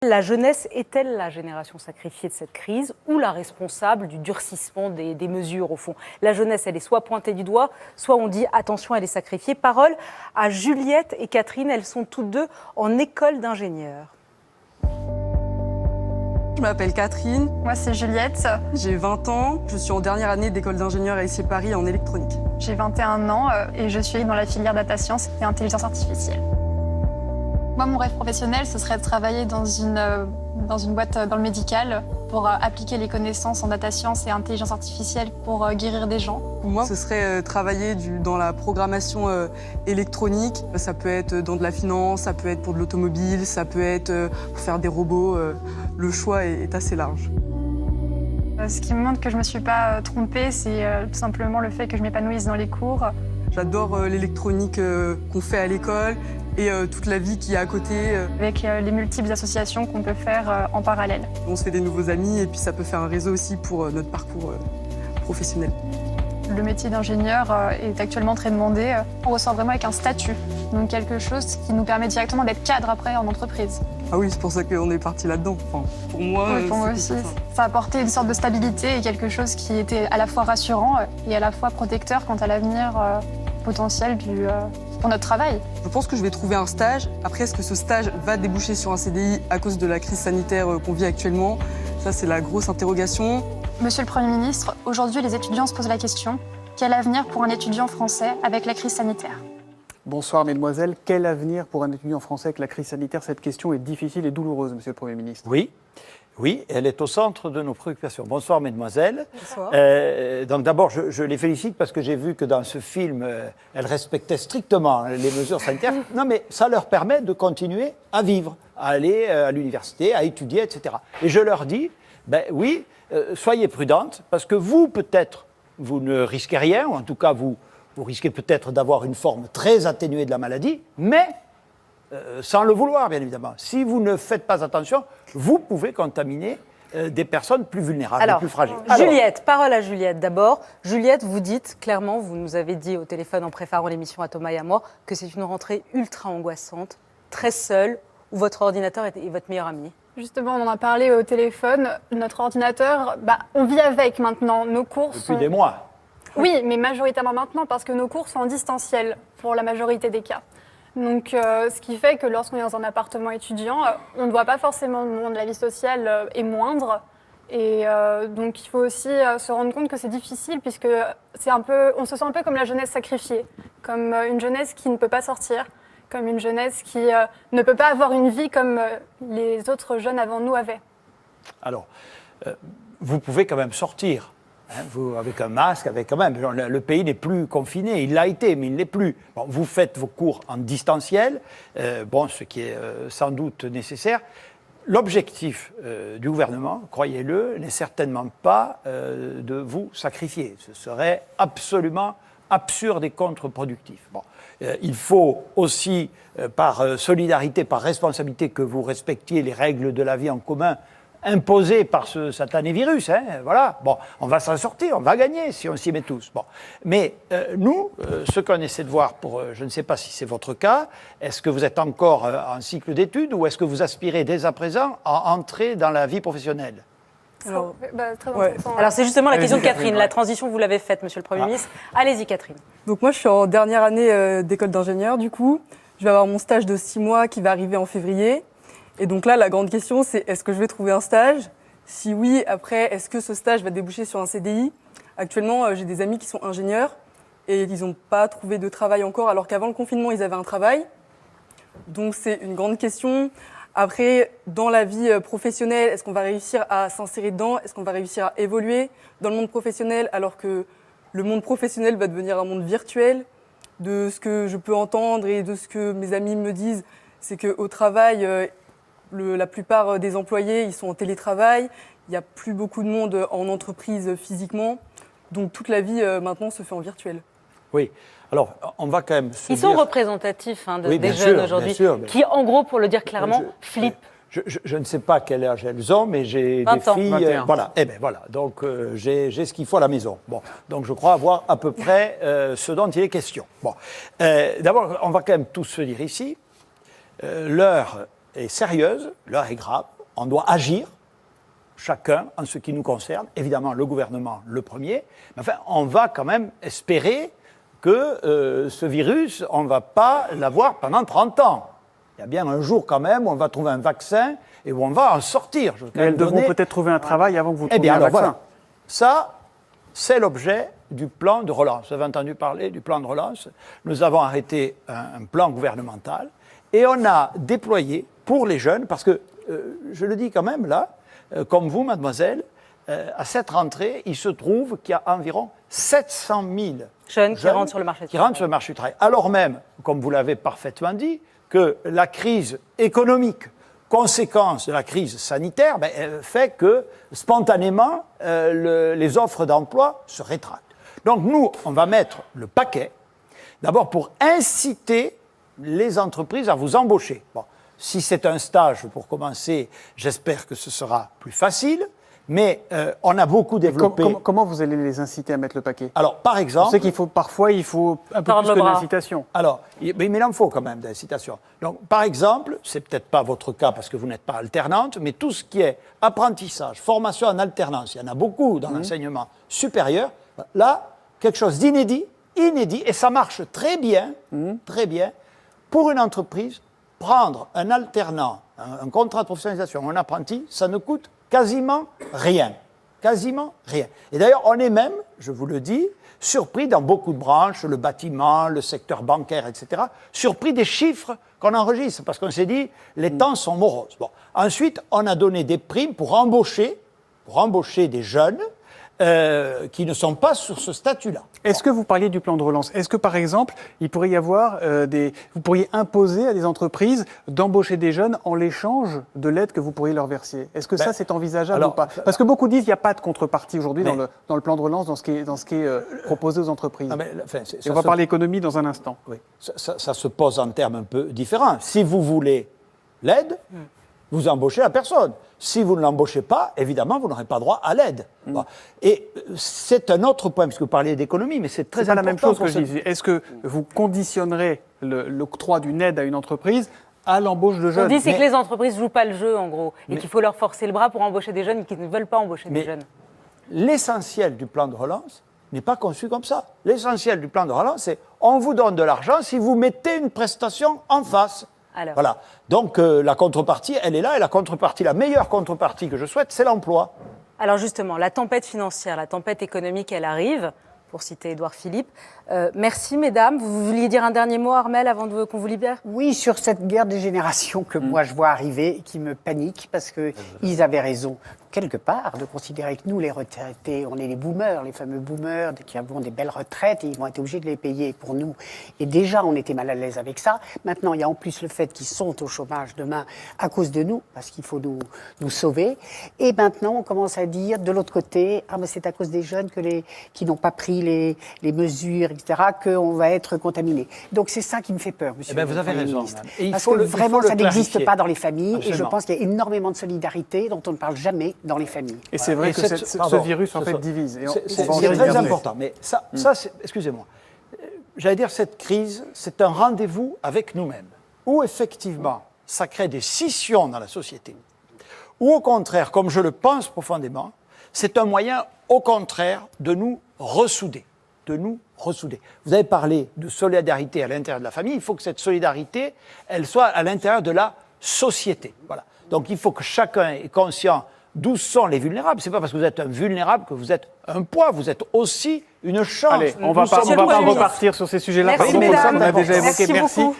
la jeunesse est-elle la génération sacrifiée de cette crise ou la responsable du durcissement des mesures au fond? La jeunesse, elle est soit pointée du doigt, soit on dit attention, elle est sacrifiée. Parole à Juliette et Catherine, elles sont toutes deux en école d'ingénieurs. Je m'appelle Catherine. Moi, c'est Juliette. J'ai 20 ans. Je suis en dernière année d'école d'ingénieur à ICI Paris en électronique. J'ai 21 ans et je suis dans la filière data science et intelligence artificielle. Moi, mon rêve professionnel, ce serait de travailler dans une boîte dans le médical pour appliquer les connaissances en data science et intelligence artificielle pour guérir des gens. Pour moi, ce serait travailler dans la programmation électronique. Ça peut être dans de la finance, ça peut être pour de l'automobile, ça peut être pour faire des robots. Le choix est assez large. Ce qui me montre que je ne me suis pas trompée, c'est tout simplement le fait que je m'épanouisse dans les cours. J'adore l'électronique qu'on fait à l'école et toute la vie qui est à côté. Avec les multiples associations qu'on peut faire en parallèle. On se fait des nouveaux amis et puis ça peut faire un réseau aussi pour notre parcours professionnel. Le métier d'ingénieur est actuellement très demandé. On ressort vraiment avec un statut, donc quelque chose qui nous permet directement d'être cadre après en entreprise. Ah oui, c'est pour ça qu'on est parti là-dedans. Enfin, pour moi, oui, pour moi aussi. Ça a apporté une sorte de stabilité et quelque chose qui était à la fois rassurant et à la fois protecteur quant à l'avenir potentiel pour notre travail. Je pense que je vais trouver un stage. Après, est-ce que ce stage va déboucher sur un CDI à cause de la crise sanitaire qu'on vit actuellement? Ça, c'est la grosse interrogation. Monsieur le Premier ministre, aujourd'hui, les étudiants se posent la question: quel avenir pour un étudiant français avec la crise sanitaire? Bonsoir, mesdemoiselles. Quel avenir pour un étudiant français avec la crise sanitaire? Cette question est difficile et douloureuse, monsieur le Premier ministre. Oui, elle est au centre de nos préoccupations. Bonsoir, mesdemoiselles. Bonsoir. Donc d'abord, je les félicite parce que j'ai vu que dans ce film, elles respectaient strictement les mesures sanitaires. Non, mais ça leur permet de continuer à vivre, à aller à l'université, à étudier, etc. Et je leur dis, oui, soyez prudentes parce que vous, peut-être, vous ne risquez rien, ou en tout cas, vous risquez peut-être d'avoir une forme très atténuée de la maladie, mais sans le vouloir, bien évidemment. Si vous ne faites pas attention, vous pouvez contaminer des personnes plus vulnérables, plus fragiles. Juliette, parole à Juliette d'abord. Juliette, vous dites clairement, vous nous avez dit au téléphone en préparant l'émission à Thomas et à moi, que c'est une rentrée ultra angoissante, très seule, où votre ordinateur est votre meilleur ami. Justement, on en a parlé au téléphone. Notre ordinateur, on vit avec maintenant. Nos cours Depuis des mois. Oui, mais majoritairement maintenant, parce que nos cours sont en distanciel pour la majorité des cas. Donc, ce qui fait que lorsqu'on est dans un appartement étudiant, on ne voit pas forcément le monde. La vie sociale est moindre. Et donc, il faut aussi se rendre compte que c'est difficile, puisque on se sent un peu comme la jeunesse sacrifiée, comme une jeunesse qui ne peut pas sortir, comme une jeunesse qui ne peut pas avoir une vie comme les autres jeunes avant nous avaient. Alors, vous pouvez quand même sortir. Vous, avec un masque, avec quand même, le pays n'est plus confiné, il l'a été, mais il ne l'est plus. Bon, vous faites vos cours en distanciel, ce qui est sans doute nécessaire. L'objectif du gouvernement, croyez-le, n'est certainement pas de vous sacrifier. Ce serait absolument absurde et contre-productif. Bon. Il faut aussi, par solidarité, par responsabilité, que vous respectiez les règles de la vie en commun imposé par ce satané virus, voilà. Bon, on va s'en sortir, on va gagner si on s'y met tous. Bon, mais nous, ce qu'on essaie de voir, je ne sais pas si c'est votre cas, est-ce que vous êtes encore en cycle d'études ou est-ce que vous aspirez dès à présent à entrer dans la vie professionnelle? Alors, très intéressant. Alors c'est justement la question de Catherine. La transition, vous l'avez faite, monsieur le Premier ministre. Allez-y, Catherine. Donc moi, je suis en dernière année d'école d'ingénieur, du coup. Je vais avoir mon stage de 6 mois qui va arriver en février. Et donc là, la grande question, c'est est-ce que je vais trouver un stage? Si oui, après, est-ce que ce stage va déboucher sur un CDI? Actuellement, j'ai des amis qui sont ingénieurs et ils n'ont pas trouvé de travail encore, alors qu'avant le confinement, ils avaient un travail. Donc c'est une grande question. Après, dans la vie professionnelle, est-ce qu'on va réussir à s'insérer dedans? Est-ce qu'on va réussir à évoluer dans le monde professionnel, alors que le monde professionnel va devenir un monde virtuel? De ce que je peux entendre et de ce que mes amis me disent, c'est qu'au travail, la plupart des employés, ils sont en télétravail. Il n'y a plus beaucoup de monde en entreprise physiquement. Donc toute la vie, maintenant, se fait en virtuel. Oui. Alors, on va quand même Ils sont représentatifs des jeunes aujourd'hui, qui, en gros, pour le dire clairement, flippent. Je ne sais pas quel âge elles ont, mais j'ai des filles... 21. Voilà, voilà. Donc, j'ai ce qu'il faut à la maison. Bon, donc, je crois avoir à peu près ce dont il est question. Bon, d'abord, on va quand même tous se dire ici, l'heure est sérieuse, l'heure est grave. on doit agir, chacun en ce qui nous concerne, évidemment le gouvernement le premier, mais enfin, on va quand même espérer que ce virus, on ne va pas l'avoir pendant 30 ans. Il y a bien un jour quand même où on va trouver un vaccin et où on va en sortir. Mais elles devront peut-être trouver un travail avant que vous trouviez un alors vaccin. voilà, ça, c'est l'objet du plan de relance. Vous avez entendu parler du plan de relance. Nous avons arrêté un plan gouvernemental et on a déployé pour les jeunes, parce que, je le dis quand même là, comme vous, mademoiselle, à cette rentrée, il se trouve qu'il y a environ 700 000 Jeunes qui rentrent sur le marché du travail. rentrent sur le marché du travail. Alors même, comme vous l'avez parfaitement dit, que la crise économique, conséquence de la crise sanitaire, fait que spontanément, les offres d'emploi se rétractent. Donc nous, on va mettre le paquet, d'abord pour inciter les entreprises à vous embaucher. Bon, si c'est un stage pour commencer, j'espère que ce sera plus facile, mais on a beaucoup développé... Comment vous allez les inciter à mettre le paquet? Alors, par On exemple... sait qu'il faut parfois un peu Tordre plus le que bras. d'incitation. Alors, mais il en faut quand même d'incitation. Donc, par exemple, c'est peut-être pas votre cas parce que vous n'êtes pas alternante, mais tout ce qui est apprentissage, formation en alternance, il y en a beaucoup dans l'enseignement supérieur. Là, quelque chose d'inédit, et ça marche très bien, pour une entreprise, prendre un alternant, un contrat de professionnalisation, un apprenti, ça ne coûte quasiment rien. Quasiment rien. Et d'ailleurs, on est même, je vous le dis, surpris dans beaucoup de branches, le bâtiment, le secteur bancaire, etc., surpris des chiffres qu'on enregistre, parce qu'on s'est dit, les temps sont moroses. Bon. Ensuite, on a donné des primes pour embaucher des jeunes qui ne sont pas sur ce statut-là. Est-ce que vous parliez du plan de relance? Est-ce que, par exemple, il pourrait y avoir vous pourriez imposer à des entreprises d'embaucher des jeunes en l'échange de l'aide que vous pourriez leur verser? Est-ce que ça, c'est envisageable ou pas? Parce que beaucoup disent qu'il n'y a pas de contrepartie aujourd'hui dans le plan de relance, dans ce qui est proposé aux entreprises. Et on va parler économie dans un instant. Oui. Ça se pose en termes un peu différents. Si vous voulez l'aide, vous embauchez la personne. Si vous ne l'embauchez pas, évidemment, vous n'aurez pas droit à l'aide. Bon. Et c'est un autre point, parce que vous parliez d'économie, mais c'est très C'est pas important. la même chose que je dis. Est-ce que vous conditionnerez l'octroi d'une aide à une entreprise à l'embauche de On jeunes? dit c'est que les entreprises ne jouent pas le jeu, en gros, et qu'il faut leur forcer le bras pour embaucher des jeunes qui ne veulent pas embaucher des jeunes. L'essentiel du plan de relance n'est pas conçu comme ça. L'essentiel du plan de relance, c'est on vous donne de l'argent si vous mettez une prestation en face. Alors. Voilà. Donc la contrepartie, elle est là, et la meilleure contrepartie que je souhaite, c'est l'emploi. Alors justement, la tempête financière, la tempête économique, elle arrive, pour citer Édouard Philippe. Merci mesdames. Vous vouliez dire un dernier mot, Armelle, avant qu'on vous libère? Oui, sur cette guerre des générations que moi je vois arriver et qui me panique, parce qu'ils avaient raison, quelque part, de considérer que nous, les retraités, on est les boomers, les fameux boomers, qui avons des belles retraites, et ils vont être obligés de les payer pour nous. Et déjà, on était mal à l'aise avec ça. Maintenant, il y a en plus le fait qu'ils sont au chômage demain à cause de nous, parce qu'il faut nous sauver. Et maintenant, on commence à dire, de l'autre côté, mais c'est à cause des jeunes qui n'ont pas pris les mesures, etc., qu'on va être contaminé. Donc c'est ça qui me fait peur, monsieur Vous le avez Premier raison, ministre. madame. Et il Parce faut que vraiment, ça n'existe clarifier. pas dans les familles. Absolument. Et je pense qu'il y a énormément de solidarité dont on ne parle jamais dans les familles. Et c'est vrai Et que ce virus, en fait, divise. Et C'est on va en très revenir. important. Mais ça excusez-moi. J'allais dire, cette crise, c'est un rendez-vous avec nous-mêmes, où effectivement, ça crée des scissions dans la société. Ou au contraire, comme je le pense profondément, c'est un moyen, au contraire, de nous ressouder. Vous avez parlé de solidarité à l'intérieur de la famille. Il faut que cette solidarité, elle soit à l'intérieur de la société. Voilà. Donc il faut que chacun est conscient d'où sont les vulnérables. C'est pas parce que vous êtes un vulnérable que vous êtes un poids. Vous êtes aussi une chance. Allez, on va pas Monsieur le Premier repartir sur ces sujets-là. Merci, Pardon, mesdames. on a déjà évoqué. Merci beaucoup.